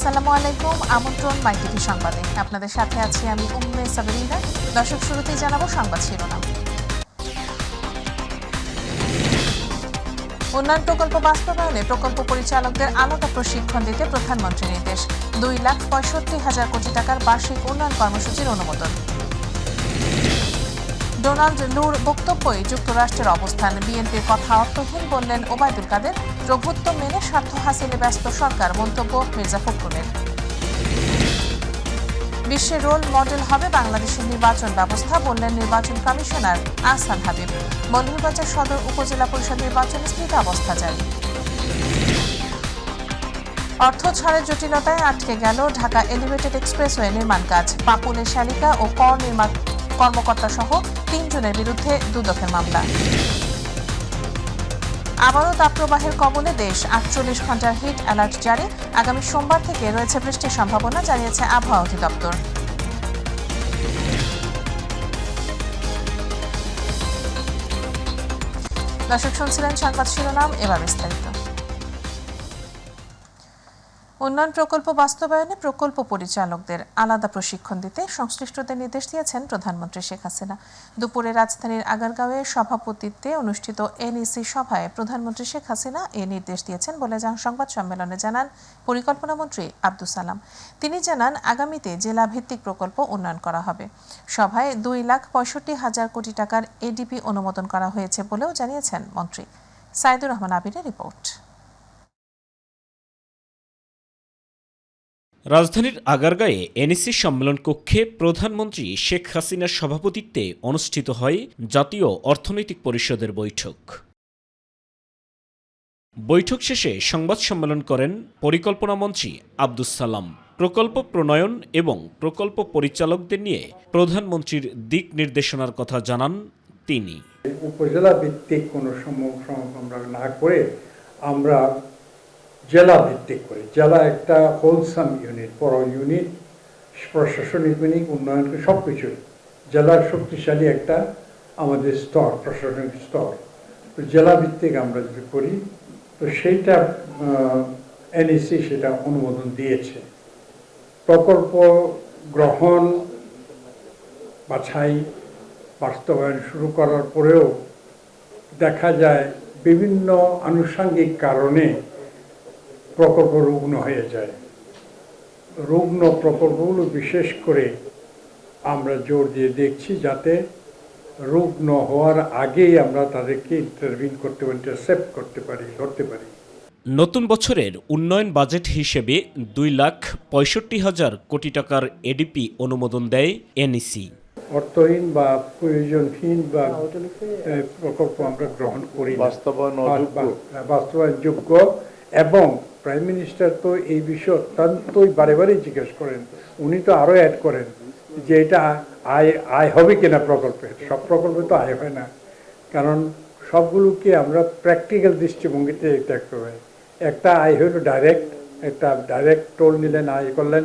আসসালামু আলাইকুম, আমন্ত্রণ মাই টিভি সংবাদে। আপনাদের সাথে আছি আমি উম্মে সাবরিনা। দর্শক, শুরুতেই জানাবো সংবাদ শিরোনাম। উন্নয়ন প্রকল্প বাস্তবায়নে প্রকল্প পরিচালকদের আলাদা প্রশিক্ষণ দিতে প্রধানমন্ত্রীর নির্দেশ। 2,65,000 কোটি টাকার বার্ষিক উন্নয়ন কর্মসূচির অনুমোদন। ডোনাল্ড লুর বক্তব্যই যুক্তরাষ্ট্রের অবস্থান, বিএনপির কথা অর্থহীন বললেন ওবায়দুল কাদের। প্রভুত্ব মেনে স্বার্থ হাসিলে ব্যস্ত সরকার, মন্তব্য মির্জা ফখরুলের। বিশ্বের রোল মডেল হবে বাংলাদেশের নির্বাচন ব্যবস্থা, বললেন নির্বাচন কমিশনার আহসান হাবিব। মৌলভীবাজার সদর উপজেলা পরিষদ নির্বাচনে স্থিতাবস্থা জারি। অর্থ ছাড়ের জটিলতায় আটকে গেল ঢাকা এলিভেটেড এক্সপ্রেসওয়ে নির্মাণ কাজ। পাপুলের শালিকা ও কর নির্মাণ কর্মকর্তা সহ 3 জনের বিরুদ্ধে দুদকের মামলা। আবারও তাপপ্রবাহের কবলে দেশ, 48 ঘন্টার হিট অ্যালার্ট জারি। আগামী সোমবার থেকে রয়েছে বৃষ্টির সম্ভাবনা, জানিয়েছে আবহাওয়া অধিদপ্তর। দর্শক, শুনছিলেন সংবাদ শিরোনাম, এবার বিস্তারিত। উন্নয়ন প্রকল্প বাস্তবায়নে প্রকল্প পরিচালকদের আলাদা প্রশিক্ষণ দিতে সংশ্লিষ্টদের নির্দেশ দিয়েছেন প্রধানমন্ত্রী শেখ হাসিনা। দুপুরে রাজধানীর আগারগাঁওয়ে সভাপতিত্বে অনুষ্ঠিত এনইসি সভায় প্রধানমন্ত্রী শেখ হাসিনা এ নির্দেশ দিয়েছেন বলে সংবাদ সম্মেলনে জানান পরিকল্পনামন্ত্রী আব্দুস সালাম। তিনি জানান, আগামীতে জেলা ভিত্তিক প্রকল্প উন্নয়ন করা হবে। সভায় 2,65,000 কোটি টাকার এডিপি অনুমোদন করা হয়েছে বলেও জানিয়েছেন মন্ত্রী। সাইদুর রহমান আবিরের রিপোর্ট। রাজধানীর আগারগাঁয়ে এনইসি সম্মেলন কক্ষে প্রধানমন্ত্রী শেখ হাসিনার সভাপতিত্বে অনুষ্ঠিত হয় জাতীয় অর্থনৈতিক পরিষদের বৈঠক। বৈঠক শেষে সংবাদ সম্মেলন করেন পরিকল্পনামন্ত্রী আব্দুস সালাম। প্রকল্প প্রণয়ন এবং প্রকল্প পরিচালকদের নিয়ে প্রধানমন্ত্রীর দিক নির্দেশনার কথা জানান তিনি। উপজেলা ভিত্তিক কোনো আমরা না করে আমরা জেলা ভিত্তিক করে, জেলা একটা হোলসাম ইউনিট, বড় ইউনিট, প্রশাসনিক ইউনিট, উন্নয়ন সব কিছু জেলার শক্তিশালী একটা আমাদের স্তর, প্রশাসনিক স্তর। তো জেলা ভিত্তিক আমরা যদি করি, তো সেইটা এনইসি সেটা অনুমোদন দিয়েছে। প্রকল্প গ্রহণ, বাছাই, বাস্তবায়ন শুরু করার পরেও দেখা যায় বিভিন্ন আনুষঙ্গিক কারণে প্রকল্প রুগ্ন হয়ে যায়। রুগ্ন প্রকল্পগুলো বিশেষ করে আমরা জোর দিয়ে দেখছি যাতে রুগ্ন হওয়ার আগেই আমরা তাদেরকে ইন্টারভিন করতে পারি, ইন্টারসেপ্ট করতে পারি, ধরতে পারি। নতুন বছরের উন্নয়ন বাজেট হিসেবে 2,65,000 কোটি টাকার এডিপি অনুমোদন দেয় এনইসি। অর্থহীন বা প্রয়োজনহীন বা প্রকল্প আমরা গ্রহণ করি, বাস্তবায়নযোগ্য। এবং প্রাইম মিনিস্টার তো এই বিষয়ে অত্যন্তই বারে বারে জিজ্ঞেস করেন, উনি তো আরও অ্যাড করেন যে এটা আয় হবে কিনা প্রকল্পে। সব প্রকল্পে তো আয় হয় না, কারণ সবগুলোকে আমরা প্র্যাকটিক্যাল দৃষ্টিভঙ্গিতে দেখতে হয়। একটা আয় হলো ডাইরেক্ট, একটা ডাইরেক্ট টোল নিলেন, আয় করলেন,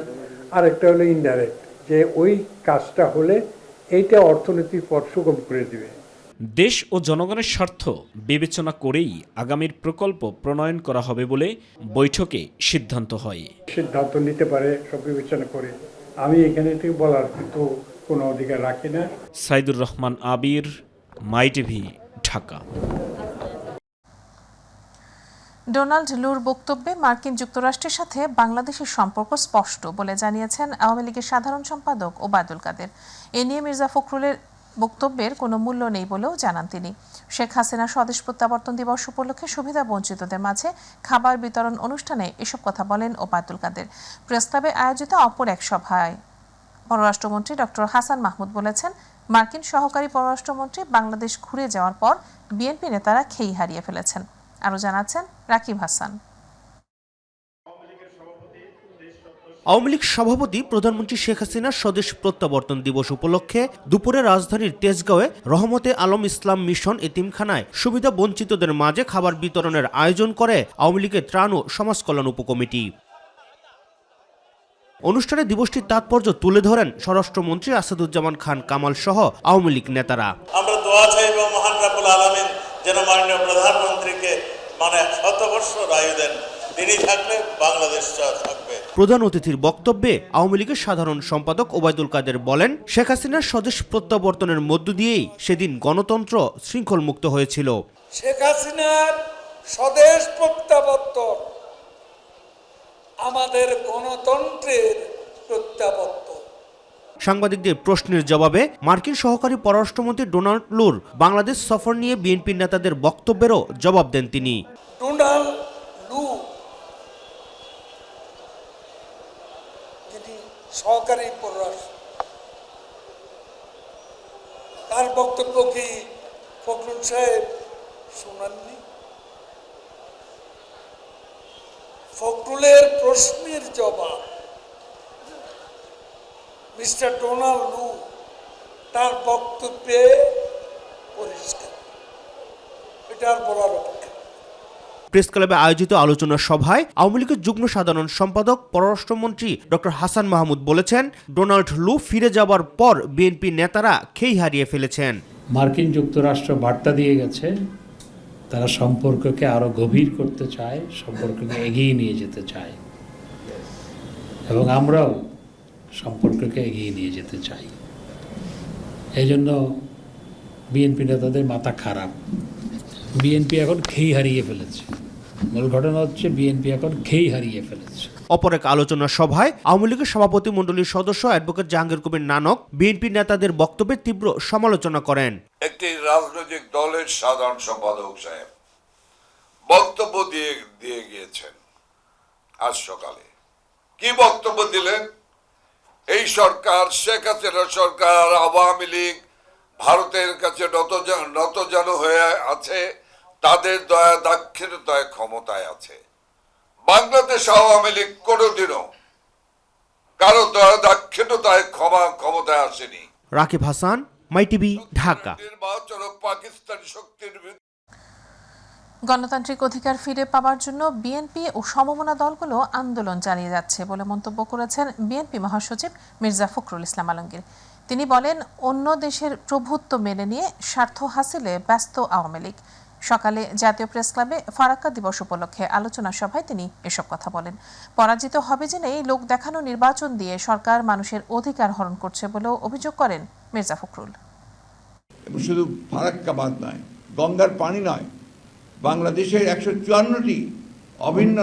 আর একটা হলো ইনডাইরেক্ট, যে ওই কাজটা হলে এইটা অর্থনীতির পথ সুগম করে দিবে। দেশ ও জনগণের স্বার্থ বিবেচনা করেই আগামীর প্রকল্প প্রণয়ন করা হবে বলে বৈঠকে সিদ্ধান্ত হয়। সিদ্ধান্ত নিতে পারে সব বিবেচনা করে, আমি এখানে ঠিক বলার কিন্তু কোনো অধিকার রাখি না। সাইদুর রহমান আবির, মাই টিভি, ঢাকা। ডোনাল্ড লুর বক্তব্যে মার্কিন যুক্তরাষ্ট্রের সাথে বাংলাদেশের সম্পর্ক স্পষ্ট বলে জানিয়েছেন আওয়ামী লীগের সাধারণ সম্পাদক ওবায়দুল কাদের। এ নিয়ে মির্জা ফখরুলের বক্তব্যের কোনো মূল্য নেই বলেও জানান তিনি। শেখ হাসিনা স্বদেশ প্রত্যাবর্তন দিবস উপলক্ষে সুবিধা বঞ্চিতদের মাঝে খাবার বিতরণ অনুষ্ঠানে এসব কথা বলেন ওবায়দুল কাদের। প্রেসক্লাবে আয়োজিত অপর এক সভায় পররাষ্ট্রমন্ত্রী ডক্টর হাসান মাহমুদ বলেছেন, মার্কিন সহকারী পররাষ্ট্রমন্ত্রী বাংলাদেশ ঘুরে যাওয়ার পর বিএনপি নেতারা খেই হারিয়ে ফেলেছেন। আরও জানাচ্ছেন রাকিব হাসান। আওয়ামী লীগ সভাপতি প্রধানমন্ত্রী শেখ হাসিনার স্বদেশ প্রত্যাবর্তন দিবস উপলক্ষে দুপুরে রাজধানীর তেজগাঁওয়ে রহমতে আলম ইসলাম মিশন এতিমখানায় সুবিধা বঞ্চিতদের মাঝে খাবার বিতরণের আয়োজন করে আওয়ামী লীগের ত্রাণ ও সমাজ কল্যাণ উপকমিটি। অনুষ্ঠানে দিবসটির তাৎপর্য তুলে ধরেন স্বরাষ্ট্রমন্ত্রী আসাদুজ্জামান খান কামাল সহ আওয়ামী লীগ নেতারা। আমরা দোয়া চাইব মহান রব্বুল আলামিন যেন মাননীয় প্রধানমন্ত্রীকে 100 বছর আয়ু দেন, তিনি থাকলে বাংলাদেশ থাকবে। প্রধান অতিথির বক্তব্যে আওয়ামী লীগের সাধারণ সম্পাদক ওবায়দুল কাদের বলেন, শেখ হাসিনার স্বদেশ প্রত্যাবর্তনের মধ্য দিয়েই সেদিন গণতন্ত্র শৃঙ্খল মুক্ত হয়েছিল। শেখ হাসিনার স্বদেশ প্রত্যাবর্তন আমাদের গণতন্ত্রের প্রত্যাবর্তন। সাংবাদিকদের প্রশ্নের জবাবে মার্কিন সহকারী পররাষ্ট্রমন্ত্রী ডোনাল্ড লুর বাংলাদেশ সফর নিয়ে বিএনপি নেতাদের বক্তব্যেরও জবাব দেন তিনি। ডোনাল্ড লু যিনি সহকারী পররাষ্ট্র, তার বক্তব্য কি ফখরুল সাহেব শোনাননি? ফখরুলের প্রশ্নের জবাব মিস্টার ডোনাল্ড লু তার বক্তব্যে পরিষ্কার, এটা আর বলার অপেক্ষা। প্রেস ক্লাবে আয়োজিত আলোচনা সভায় আওয়ামী লীগের যুগ্ম সাধারণ সম্পাদক পররাষ্ট্রমন্ত্রী ডক্টর হাসান মাহমুদ বলেছেন, ডোনাল্ড লু ফিরে যাবার পর বিএনপি নেতারা খেই হারিয়ে ফেলেছেন। মার্কিন যুক্তরাষ্ট্র বার্তা দিয়ে গেছে, তারা সম্পর্ককে আরো গভীর করতে চায়, সম্পর্ককে এগিয়ে নিয়ে যেতে চায়, এবং আমরাও সম্পর্ককে এগিয়ে নিয়ে যেতে চাই। এই জন্য বিএনপি নেতাদের মাথা খারাপ। বিএনপি এখন খেই হারিয়ে ফেলেছে। মূল ঘটনা হচ্ছে বিএনপি এখন খেই হারিয়ে ফেলেছে। অপর এক আলোচনা সভায় আওয়ামী লীগের সভাপতি মণ্ডলীর সদস্য অ্যাডভোকেট জাহাঙ্গীর কবির নানক বিএনপি নেতাদের বক্তব্যের তীব্র সমালোচনা করেন। একটি রাজনৈতিক দলের সাধারণ সম্পাদক সাহেব বক্তব্য দিয়ে গিয়েছেন আজ সকালে। কি বক্তব্য দিলেন? এই সরকার, শেখ হাসিনা সরকার, আওয়ামী লীগ ভারতের কাছে নতজানু হয়ে আছে, তাদের দয়া দাক্ষিণ্যতায় ক্ষমতায় আছে। বাংলাদেশ আওয়ামী লীগ কোনোদিনও কারো দয়া দাক্ষিণ্যতায় ক্ষমতায় আসেনি। রাকিব হাসান, মাই টিভি, ঢাকা। নির্বাচন পাকিস্তানি শক্তির গণতান্ত্রিক অধিকার ফিরে পাওয়ার জন্য বিএনপি ও সমমনা দলগুলো আন্দোলন চালিয়ে যাচ্ছে বলে মন্তব্য করেছেন বিএনপি মহাসচিব মির্জা ফখরুল ইসলাম আলমগীর। তিনি বলেন, অন্য দেশের প্রভুত্ব মেনে নিয়ে স্বার্থ হাসিলে ব্যস্ত আওয়ামী লীগ। সকালে জাতীয় প্রেস ক্লাবে ফারাক্কা দিবস উপলক্ষে আলোচনা সভায় তিনি এসব কথা বলেন। পরাজিত হবে জেনেই লোক দেখানো নির্বাচন দিয়ে সরকার মানুষের অধিকার হরণ করছে বলেও অভিযোগ করেন মির্জা ফখরুল। শুধু ফারাক্কা বাঁধ নয়, গঙ্গার পানি নয়, বাংলাদেশের 154টি অভিন্ন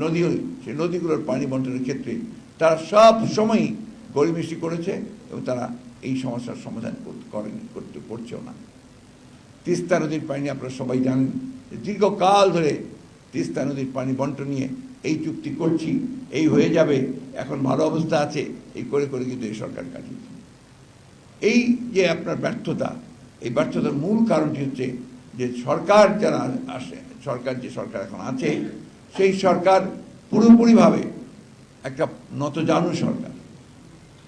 নদী, সেই নদীগুলোর পানি বন্টনের ক্ষেত্রে তারা সব সময়ই গড়িমসি করেছে এবং তারা এই সমস্যার সমাধান করছেও না। তিস্তা নদীর পানি আপনারা সবাই জানেন, দীর্ঘকাল ধরে তিস্তা নদীর পানি বন্টন নিয়ে এই চুক্তি করছি, এই হয়ে যাবে, এখন ভালো অবস্থা আছে, এই করে করে কিন্তু এই সরকার কাটিয়েছে। এই যে আপনার ব্যর্থতা, এই ব্যর্থতার মূল কারণটি হচ্ছে যে সরকার যারা আসে, যে সরকার এখন আছে, সেই সরকার পুরোপুরিভাবে একটা নতজানু সরকার।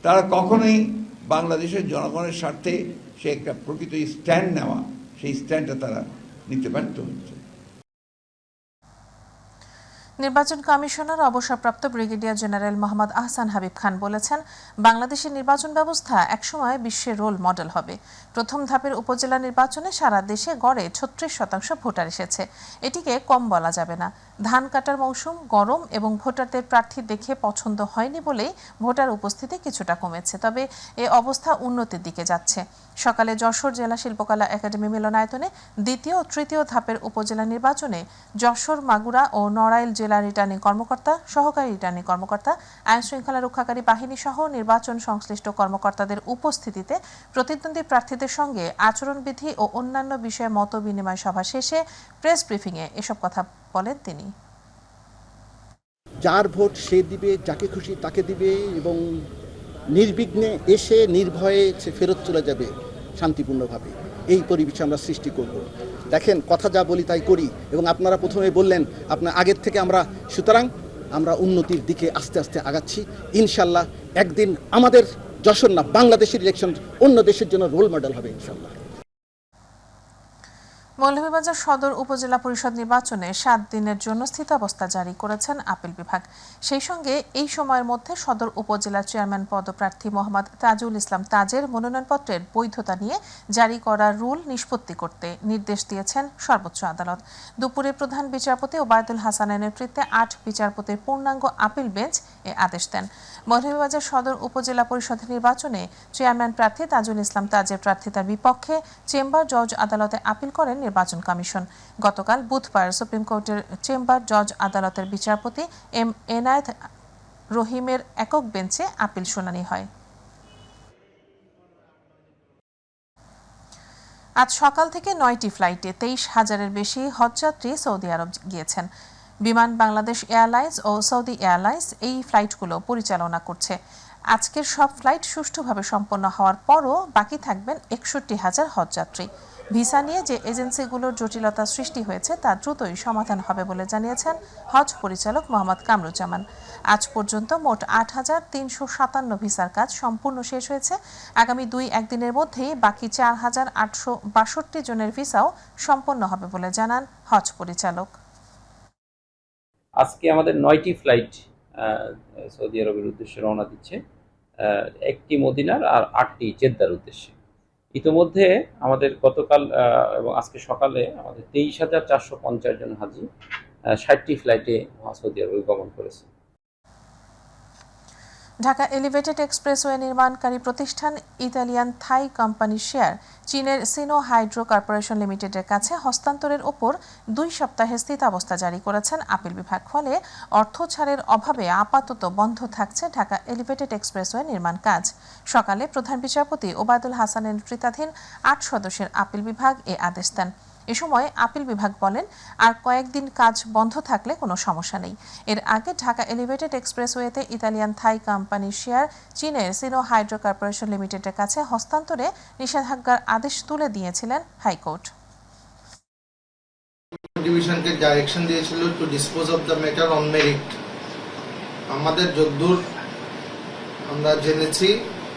তারা কখনোই বাংলাদেশের জনগণের স্বার্থে সে একটা প্রকৃত স্ট্যান্ড নেওয়া, সেই স্ট্যান্ডটা তারা নিতে ব্যর্থ হচ্ছে। নির্বাচন কমিশনার অবসরপ্রাপ্ত ব্রিগেডিয়ার জেনারেল মোহাম্মদ আহসান হাবিব খান বলেছেন, বাংলাদেশের নির্বাচন ব্যবস্থা একসময় বিশ্বের রোল মডেল হবে। প্রথম ধাপের উপজেলা নির্বাচনে সারা দেশে গড়ে 36% ভোটার এসেছে। এটিকে কম বলা যাবে না। ধান কাটার মৌসুম, গরম এবং ভোটারদের প্রার্থী দেখে পছন্দ হয়নি বলেই ভোটার উপস্থিতি কিছুটা কমেছে। তবে এ অবস্থা উন্নতির দিকে যাচ্ছে। সকালে যশোর জেলা শিল্পকলা একাডেমি মিলনায়তনে দ্বিতীয় ও তৃতীয় ধাপের উপজেলা নির্বাচনে যশোর, মাগুরা ও নড়াইল জেলা রিটার্নিং কর্মকর্তা, সহকারী রিটার্নিং কর্মকর্তা, আইন শৃঙ্খলা রক্ষাকারী বাহিনী সহ নির্বাচন সংশ্লিষ্ট কর্মকর্তাদের উপস্থিতিতে প্রতিদ্বন্দ্বী প্রার্থীদের সঙ্গে আচরণবিধি ও অন্যান্য বিষয়ে মত বিনিময় সভা শেষে প্রেস ব্রিফিংয়ে এসব কথা বলেন তিনি। যার ভোট সে দিবে, যাকে খুশি তাকে দিবে এবং নির্বিঘ্নে এসে নির্ভয়ে সে ফেরত চলে যাবে শান্তিপূর্ণভাবে। এই পরিবেশ আমরা সৃষ্টি করব। দেখেন, কথা যা বলি তাই করি, এবং আপনারা প্রথমে বললেন আপনার আগের থেকে আমরা, সুতরাং আমরা উন্নতির দিকে আস্তে আস্তে আগাচ্ছি। ইনশাল্লাহ একদিন আমাদের যশোর না, বাংলাদেশের ইলেকশন অন্য দেশের জন্য রোল মডেল হবে ইনশাল্লাহ। মৌলভীবাজার সদর উপজেলা পরিষদ নির্বাচনে 7 দিনের জন্য স্থিতাবস্থা জারি করেছেন আপিল বিভাগ। সেই সঙ্গে এই সময়ের মধ্যে সদর উপজেলা চেয়ারম্যান পদপ্রার্থী মোহাম্মদ তাজুল ইসলাম তাজের মনোনয়নপত্রের বৈধতা নিয়ে জারি করা রুল নিষ্পত্তি করতে নির্দেশ দিয়েছেন সর্বোচ্চ আদালত। দুপুরে প্রধান বিচারপতি ওবায়দুল হাসানের নেতৃত্বে 8 বিচারপতির পূর্ণাঙ্গ আপিল বেঞ্চ এ আদেশ দেন। মৌলভীবাজার সদর উপজেলা পরিষদ নির্বাচনে চেয়ারম্যান প্রার্থী তাজুল ইসলাম তাজের প্রার্থিতার বিপক্ষে চেম্বার জজ আদালতে আপিল করেন নির্বাচন কমিশন। গতকাল বুধবার সুপ্রিম কোর্টের চেম্বার জজ আদালতের বিচারপতি এম এনায়েত রহিমের একক বেঞ্চে আপিল শুনানি হয়। আজ সকাল থেকে 9টি ফ্লাইটে 23,000-এর বেশি হজযাত্রী সৌদি আরব গিয়েছেন। বিমান বাংলাদেশ এয়ারলাইন্স ও সৌদি এয়ারলাইন্স এই ফ্লাইটগুলো পরিচালনা করছে। আজকের সব ফ্লাইট সুষ্ঠুভাবে সম্পন্ন হওয়ার পরও বাকি থাকবেন 61,000 হজযাত্রী। ভিসা নিয়ে যে এজেন্সিগুলোর জটিলতা সৃষ্টি হয়েছে তা দ্রুতই সমাধান হবে বলে জানিয়েছেন হজ পরিচালক মোহাম্মদ কামরুজ্জামান। আজ পর্যন্ত মোট 8,357 ভিসার কাজ সম্পূর্ণ শেষ হয়েছে। আগামী 2-1 দিনের মধ্যেই বাকি 4,862 জনের ভিসাও সম্পন্ন হবে বলে জানান হজ পরিচালক। আজকে আমাদের 9টি ফ্লাইট সৌদি আরবের উদ্দেশ্যে রওনা দিচ্ছে, 1টি মদিনার আর 8টি জেদ্দার উদ্দেশ্যে। ইতোমধ্যে আমাদের গতকাল এবং আজকে সকালে আমাদের 23,450 জন হাজি 60টি ফ্লাইটে সৌদি আরবে গমন করেছে। ঢাকা এলিভেটেড এক্সপ্রেসওয়ে নির্মাণকারী প্রতিষ্ঠান ইতালিয়ান থাই কোম্পানির শেয়ার চীনের সিনো হাইড্রো কর্পোরেশন লিমিটেডের কাছে হস্তান্তরের ওপর 2 সপ্তাহের স্থিতাবস্থা জারি করেছেন আপিল বিভাগ। ফলে অর্থ ছাড়ের অভাবে আপাতত বন্ধ থাকছে ঢাকা এলিভেটেড এক্সপ্রেসওয়ে নির্মাণ কাজ। সকালে প্রধান বিচারপতি ওবায়দুল হাসানের নেতৃত্বাধীন 8 সদস্যের আপিল বিভাগ এ আদেশ দেন। এ সময় আপিল বিভাগ বলেন, আর কয়েকদিন কাজ বন্ধ থাকলে কোনো সমস্যা নেই। এর আগে ঢাকা এলিভেটেড এক্সপ্রেসওয়েতে ইতালিয়ান থাই কোম্পানির শেয়ার চীনের সিনো হাইড্রো কর্পোরেশন লিমিটেডের কাছে হস্তান্তরে নিষেধাজ্ঞার আদেশ তুলে দিয়েছিলেন হাইকোর্ট। ডিভিশনকে ডাইরেকশন দিয়েছিল to dispose of the matter on merit. আমাদের যদ্দূর আমরা জেনেছি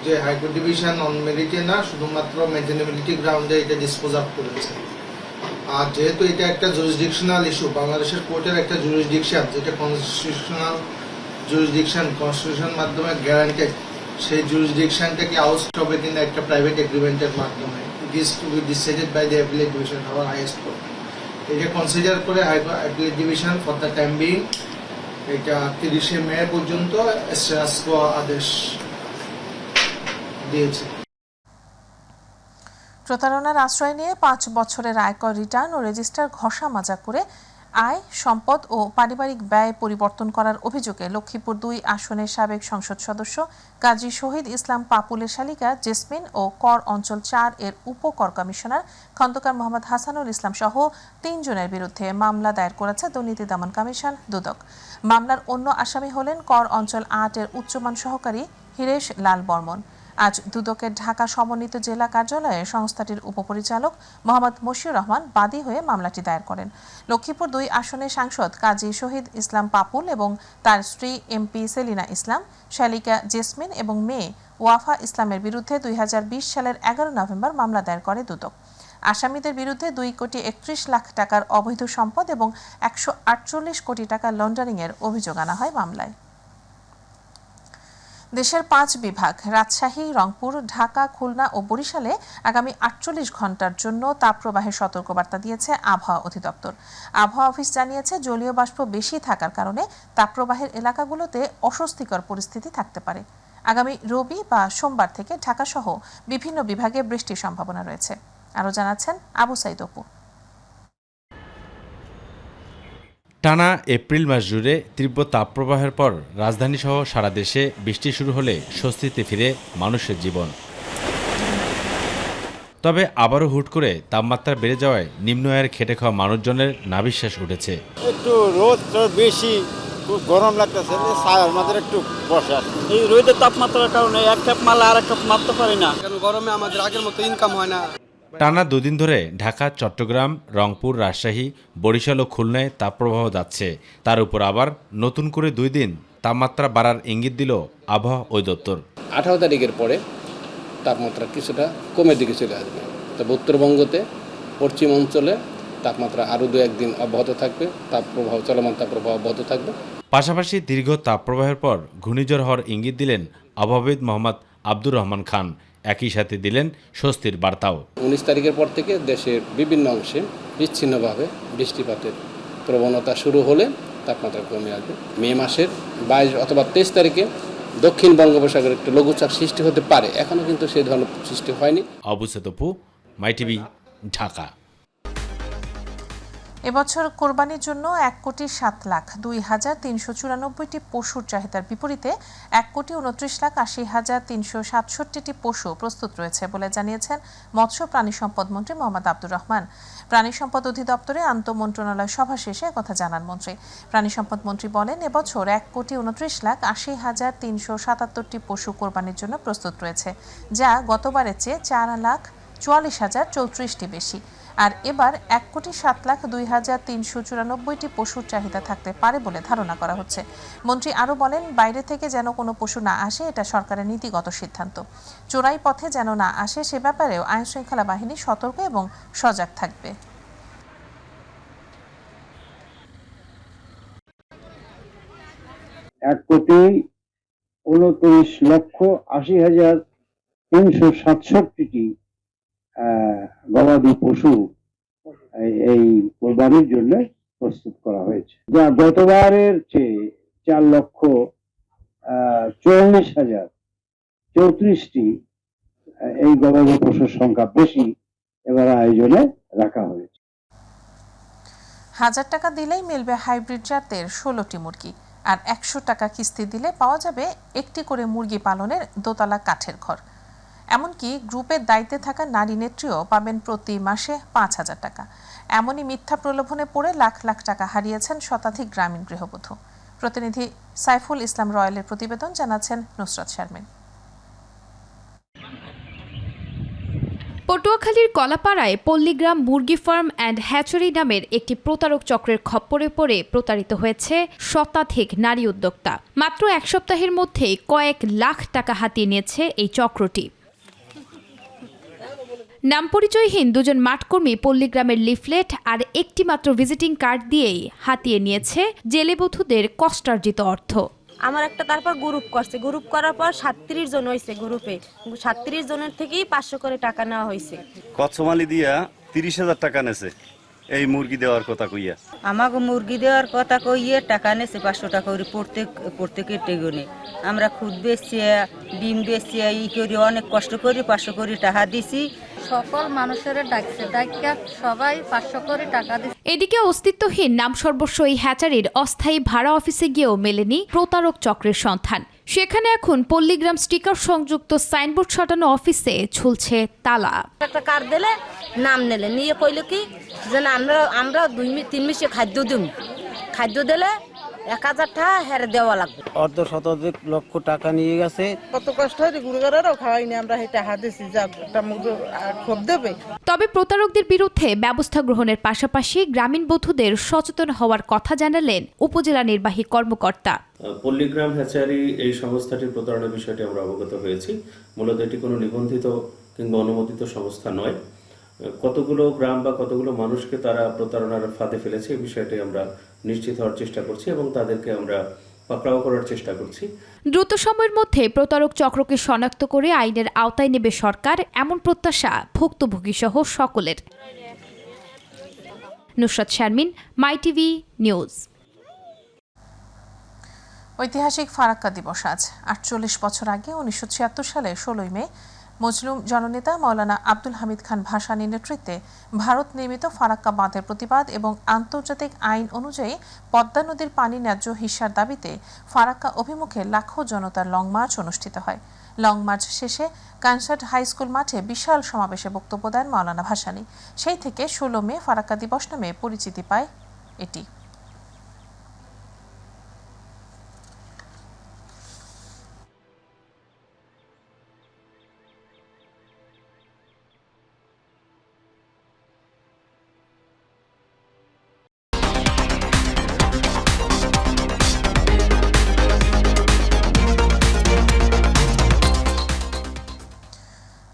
যে হাইকোর্ট ডিভিশন অন মেরিটে না, শুধুমাত্র মেজেনেবিলিটি গ্রাউন্ডে এটা ডিসপোজ আপ করেছে। আর যেহেতু এটা একটা জুরিসডিকশনাল ইস্যু, বাংলাদেশের কোর্টের একটা জুরিসডিকশন, যেটা কনস্টিটিউশনাল জুরিসডিকশন, কনস্টিটিউশন মাধ্যমে গ্যারান্টেড, সেই জুরিসডিকশনটাকে আউট হবে কিনা একটা প্রাইভেট এগ্রিমেন্টের মাধ্যমে। It is to be decided by the appellate division, our highest court. এটা কনসিডার করে appellate division for the time being এটা 30শে মে পর্যন্ত এসরাসকো আদেশ দিয়েছে। প্রতারণার আশ্রয় নিয়ে 5 বছরের আয়কর রিটার্ন ও রেজিস্টার ঘষা মাজা করে আয়, সম্পদ ও পারিবারিক ব্যয় পরিবর্তন করার অভিযোগে লক্ষ্মীপুর 2 আসনের সাবেক সংসদ সদস্য কাজী শহীদ ইসলাম পাপুলের শালিকা জেসমিন ও কর অঞ্চল 4 এর উপকর কমিশনার খন্দকার মোহাম্মদ হাসানুল ইসলাম সহ 3 জনের বিরুদ্ধে মামলা দায়ের করেছে দুর্নীতি দমন কমিশন দুদক। মামলার অন্য আসামি হলেন কর অঞ্চল 8 এর উচ্চমান সহকারী হিরেশ লাল বর্মন। আজ দুদকের ঢাকা সমন্বিত জেলা কার্যালয়ে সংস্থাটির উপপরিচালক মোহাম্মদ মশিউর রহমান বাদী হয়ে মামলাটি দায়ের করেন। লক্ষ্মীপুর 2 আসনের সাংসদ কাজী শহীদ ইসলাম পাপুল এবং তার স্ত্রী এমপি সেলিনা ইসলাম, শালিকা জেসমিন এবং মেয়ে ওয়াফা ইসলামের বিরুদ্ধে 2020 সালের 11 নভেম্বর মামলা দায়ের করে দুদক। আসামিদের বিরুদ্ধে 2,31 লাখ টাকার অবৈধ সম্পদ এবং 148 কোটি টাকা লন্ডারিংয়ের অভিযোগ আনা হয় মামলায়। দেশের 5 বিভাগ রাজশাহী, রংপুর, ঢাকা, খুলনা ও বরিশালে আগামী 48 ঘন্টার জন্য তাপপ্রবাহের সতর্কবার্তা দিয়েছে আবহাওয়া অধিদপ্তর। আবহাওয়া অফিস জানিয়েছে, জলীয় বাষ্প বেশি থাকার কারণে তাপপ্রবাহের এলাকাগুলোতে অস্বস্তিকর পরিস্থিতি থাকতে পারে। আগামী রবি বা সোমবার থেকে ঢাকাসহ বিভিন্ন বিভাগে বৃষ্টির সম্ভাবনা রয়েছে। আরও জানাচ্ছেন আবু সাইদ অপু। টানা এপ্রিল মাস জুড়ে তীব্র তাপপ্রবাহের পর রাজধানীসহ সারা দেশে বৃষ্টি শুরু হলে স্বস্তিতে ফিরে মানুষের জীবন। তবে আবারও হুট করে তাপমাত্রা বেড়ে যাওয়ায় নিম্ন আয়ের খেটে খাওয়া মানুষজনের নাভিশ্বাস উঠেছে। একটু রোদ বেশি, খুব গরম লাগতেছে, আমাদের একটু বসে আছে। এই রোদের তাপমাত্রার কারণে এক কাপ মাল আর এক কাপ মারতে পারি না, কারণ গরমে আমাদের আগের মতো ইনকাম হয় না। টানা 2 দিন ধরে ঢাকা, চট্টগ্রাম, রংপুর, রাজশাহী, বরিশাল ও খুলনায় তাপপ্রবাহ যাচ্ছে। তার উপর আবার নতুন করে 2 দিন তাপমাত্রা বাড়ার ইঙ্গিত দিল আবহাওয়া অধিদপ্তর। 18 তারিখের পরে তাপমাত্রা কিছুটা কমের দিকে চলে আসবে। তবে উত্তরবঙ্গতে পশ্চিম অঞ্চলে তাপমাত্রা আরও 2-1 দিন অব্যাহত থাকবে, চলমান তাপপ্রবাহ অব্যাহত থাকবে। পাশাপাশি দীর্ঘ তাপপ্রবাহের পর ঘূর্ণিঝড় হওয়ার ইঙ্গিত দিলেন আবহাওয়াবিদ মোহাম্মদ আব্দুর রহমান খান। একই সাথে দিলেন স্বস্তির বার্তাও। 19 তারিখের পর থেকে দেশের বিভিন্ন অংশে বিচ্ছিন্নভাবে বৃষ্টিপাতের প্রবণতা শুরু হলে তাপমাত্রা কমে আসবে। মে মাসের 22 অথবা 23 তারিখে দক্ষিণ বঙ্গোপসাগরে একটু লঘুচাপ সৃষ্টি হতে পারে, এখনও কিন্তু সেই ধরনের সৃষ্টি হয়নি। আবু সেতপু, মাই টিভি, ঢাকা। এবছর কোরবানির জন্য 1,07,02,394টি পশুর চাহিদার বিপরীতে 1,29,80,367টি পশু প্রস্তুত রয়েছে বলে জানিয়েছেন মৎস্য প্রাণী সম্পদ মন্ত্রী মোহাম্মদ আব্দুর রহমান। প্রাণী সম্পদ অধিদপ্তরে আন্তঃমন্ত্রণালয় সভা শেষে কথা জানান মন্ত্রী। প্রাণী সম্পদ মন্ত্রী বলেন, এবছর 1,29,80,377টি পশু কোরবানির জন্য প্রস্তুত রয়েছে, যা গতবারের চেয়ে 4,44,034টি বেশি। আর এবার 1,07,02,394টি পশুর চাহিদা থাকতে পারে বলে ধারণা করা হচ্ছে। মন্ত্রী আরও বলেন, বাইরে থেকে যেন কোনো পশু না আসে, এটা সরকারের নীতিগত সিদ্ধান্ত। চোরাই পথে যেন না আসে, সে ব্যাপারেও আইনশৃঙ্খলা বাহিনী সতর্ক এবং সজাগ থাকবে। এক 1,29,80,367টি গবাদি পশু এই কোরবানির জন্য প্রস্তুত করা হয়েছে, যা গতবারের চেয়ে 4,44,034টি এই গবাদি পশুর সংখ্যা বেশি এবার আয়োজনে রাখা হয়েছে। 1000 টাকা দিলেই মিলবে হাইব্রিড জাতের 16টি মুরগি, আর 100 টাকা কিস্তি দিলে পাওয়া যাবে একটি করে মুরগি পালনের দোতলা কাঠের ঘর। এমনকি গ্রুপের দায়িত্বে থাকা নারী নেত্রীও পাবেন প্রতি মাসে 5,000 টাকা। এমনই মিথ্যা প্রলোভনে পড়ে লাখ লাখ টাকা হারিয়েছেন শতাধিক গ্রামীণ গৃহবধূ। প্রতিনিধি সাইফুল ইসলাম রয়েলের প্রতিবেদন, জানাচ্ছেন নুসরাত শারমিন। পটুয়াখালীর কলাপাড়ায় পল্লীগ্রাম মুরগি ফার্ম অ্যান্ড হ্যাচারি নামের একটি প্রতারক চক্রের খপ্পরে পড়ে প্রতারিত হয়েছে শতাধিক নারী উদ্যোক্তা। মাত্র এক সপ্তাহের মধ্যেই কয়েক লাখ টাকা হাতিয়ে নিয়েছে এই চক্রটি। নাম পরিচয়হীন দুজন মাঠকর্মী পল্লীগ্রামের লিফলেট আর একটি মাত্র ভিজিটিং কার্ড দিয়েই হাতিয়ে নিয়েছে জেলেবধূদের কষ্টার্জিত অর্থ। আমার একটা তারপর গ্রুপ করছে, গ্রুপ করার পর 37 জন হয়েছে গ্রুপে, 37 জনের থেকেই 500 করে টাকা নেওয়া হয়েছে। কচ্ছমালি দিয়া 30,000 টাকা নেছে এই মুরগি দেওয়ার কথা কইয়া। আমাকে মুরগি দেওয়ার কথা কইয়ে টাকা নেছে 500 টাকা করে প্রত্যেকের টেগুনে। আমরা খুদ বেচছি, ডিম বেচছি, ই করি অনেক কষ্ট করি 500 করে টাকা দিছি। সকল মানুষের ডাকছে, ডাকিয়া সবাই 500 করে টাকা দিচ্ছে। এদিকে অস্তিত্বহীন নাম সর্বস্ব এই হ্যাচারির অস্থায়ী ভাড়া অফিসে গিয়েও মেলেনি প্রতারক চক্রের সন্ধান। সেখানে এখন পল্লীগ্রাম স্টিকার সংযুক্ত সাইনবোর্ড সাটানো অফিসে ঝুলছে তালা। একটা কার্ড দিলে নাম নিলে নিয়ে কইলো কি যে আমরা 2-3 মাসে খাদ্য দিলে 1000 টাকা হেরে দেওয়া লাগবে। অর্ধ শতাধিক লক্ষ টাকা নিয়ে গেছে। কত কষ্ট হয় গুরুগারেরও খাওয়াইনি, আমরা টাকা দিছি, যাক একটা মুরগি খোপ দেবে। তবে প্রতারকদের বিরুদ্ধে ব্যবস্থা গ্রহণের পাশাপাশি গ্রামীণ বধূদের সচেতন হওয়ার কথা জানালেন উপজেলা নির্বাহী কর্মকর্তা। পল্লীগ্রাম হ্যাচারি এই সংস্থাটির প্রতারণার বিষয়টি আমরা অবগত হয়েছি। মূলত এটি কোনো নিবন্ধিত কিংবা অনুমোদিত সংস্থা নয়। কতগুলো গ্রাম বা কতগুলো মানুষকে তারা প্রতারণার ফাঁদে ফেলেছে এই বিষয়টি আমরা নিশ্চিত হওয়ার চেষ্টা করছি এবং তাদেরকে আমরা পাকড়াও করার চেষ্টা করছি। দ্রুত সময়ের মধ্যে প্রতারক চক্রকে শনাক্ত করে আইনের আওতায় নেবে সরকার, এমন প্রত্যাশা ভুক্তভোগী সহ সকলের। নুসরাত শারমিন, মাই টিভি নিউজ। ঐতিহাসিক ফারাক্কা দিবস আজ। 48 বছর আগে 1976 সালে 16 মে মজলুম জননেতা মাওলানা আব্দুল হামিদ খান ভাসানীর নেতৃত্বে ভারত নির্মিত ফারাক্কা বাঁধের প্রতিবাদ এবং আন্তর্জাতিক আইন অনুযায়ী পদ্মা নদীর পানি ন্যায্য হিস্যার দাবিতে ফারাক্কা অভিমুখে লাখো জনতার লং মার্চ অনুষ্ঠিত হয়। লং মার্চ শেষে কানসার্ট হাই স্কুল মাঠে বিশাল সমাবেশে বক্তব্য দেন মাওলানা ভাসানী। সেই থেকে 16 মে ফারাক্কা দিবস নামে পরিচিতি পায় এটি।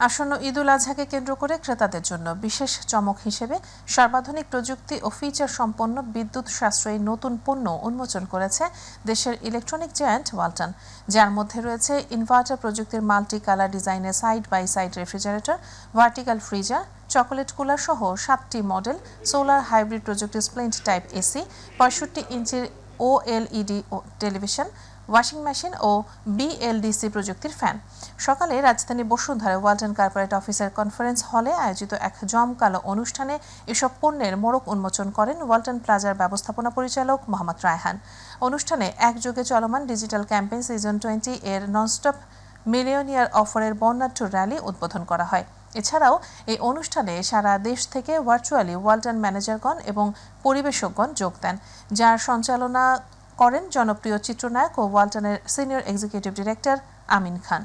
আসন্ন ঈদুল আজহাকে কেন্দ্র করে ক্রেতাদের জন্য বিশেষ চমক হিসেবে সর্বাধুনিক প্রযুক্তি ও ফিচার সম্পন্ন বিদ্যুৎ সাশ্রয়ী নতুন পণ্য উন্মোচন করেছে দেশের ইলেকট্রনিক জায়ান্ট ওয়ালটন, যার মধ্যে রয়েছে ইনভার্টার প্রযুক্তির মাল্টি কালার ডিজাইনের side by side refrigerator, vertical freezer, chocolate cooler সহ 7টি মডেল, সোলার হাইব্রিড প্রযুক্তির স্প্লিন্ট টাইপ এসি, 65 ইঞ্চির ওএলইডি টেলিভিশন, ওয়াশিং মেশিন ও বিএলডিসি প্রযুক্তির ফ্যান। সকালে রাজধানী বসুন্ধরা ওয়ালটন কর্পোরেট অফিসের কনফারেন্স হলে আয়োজিত এক জমকালো অনুষ্ঠানে এসব পণ্যের মোড়ক উন্মোচন করেন ওয়ালটন প্লাজার ব্যবস্থাপনা পরিচালক মোহাম্মদ রায়হান। অনুষ্ঠানে একযোগে চলমান ডিজিটাল ক্যাম্পেইন সিজন 20 এর ননস্টপ মিলিয়নিয়ার অফারের বর্ণাঢ্য র্যালি উদ্বোধন করা হয়। এছাড়াও এই অনুষ্ঠানে সারা দেশ থেকে ভার্চুয়ালি ওয়ালটন ম্যানেজারগণ এবং পরিবেশকগণ যোগ দেন, যার সঞ্চালনা করেন জনপ্রিয় চিত্রনায়ক ও ওয়ালটনের senior executive director Amin Khan.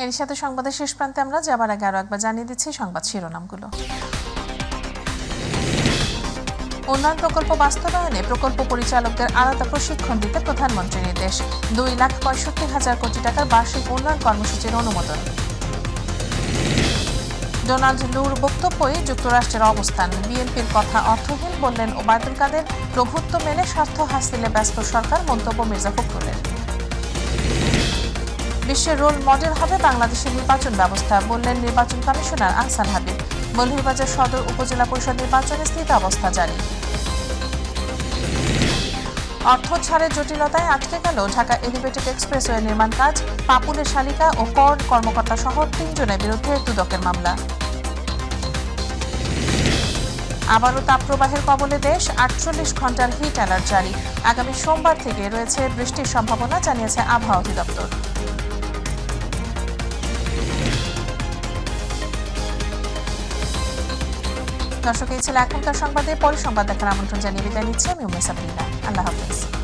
এর সাথে সংবাদের শেষ প্রান্তে আমরা যাবার আগে আরো একবার জানিয়ে দিচ্ছি সংবাদ শিরোনামগুলো। উন্নয়ন প্রকল্প বাস্তবায়নে প্রকল্প পরিচালকদের আলাদা প্রশিক্ষণ দিতে প্রধানমন্ত্রীর নির্দেশ। 2,65,000 কোটি টাকার বার্ষিক উন্নয়ন কর্মসূচির অনুমোদন। ডোনাল্ড লুর বক্তব্যই যুক্তরাষ্ট্রের অবস্থান। বিএনপির কথা অর্থহীন বললেন ওবায়দুল কাদের। প্রভুত্ব মেনে স্বার্থ হাসিলে ব্যস্ত সরকার, মন্তব্য মির্জা ফখরুলের। বিশ্বের রোল মডেল হবে বাংলাদেশের নির্বাচন ব্যবস্থা, বললেন নির্বাচন কমিশনার আহসান হাবিব। মৌলভীবাজার সদর উপজেলা পরিষদ নির্বাচনে স্থিতাবস্থা জারি। অর্থ ছাড়ের জটিলতায় আটকে গেল ঢাকা এলিভেটেড এক্সপ্রেসওয়ে নির্মাণ কাজ। পাপুলের শালিকা ও কর কর্মকর্তা সহ 3 জনের বিরুদ্ধে দুদকের মামলা। আবারও তাপপ্রবাহের কবলে দেশ, 48 ঘন্টার হিট অ্যালার্ট জারি। আগামী সোমবার থেকে রয়েছে বৃষ্টির সম্ভাবনা, জানিয়েছে আবহাওয়া অধিদপ্তর। দর্শক, এই ছিল এখনকার সংবাদে। পরে সংবাদ দেখার আমন্ত্রণ জানিয়ে বিদায় নিচ্ছি আমি উম্মে সাবরিনা। আল্লাহ হাফেজ।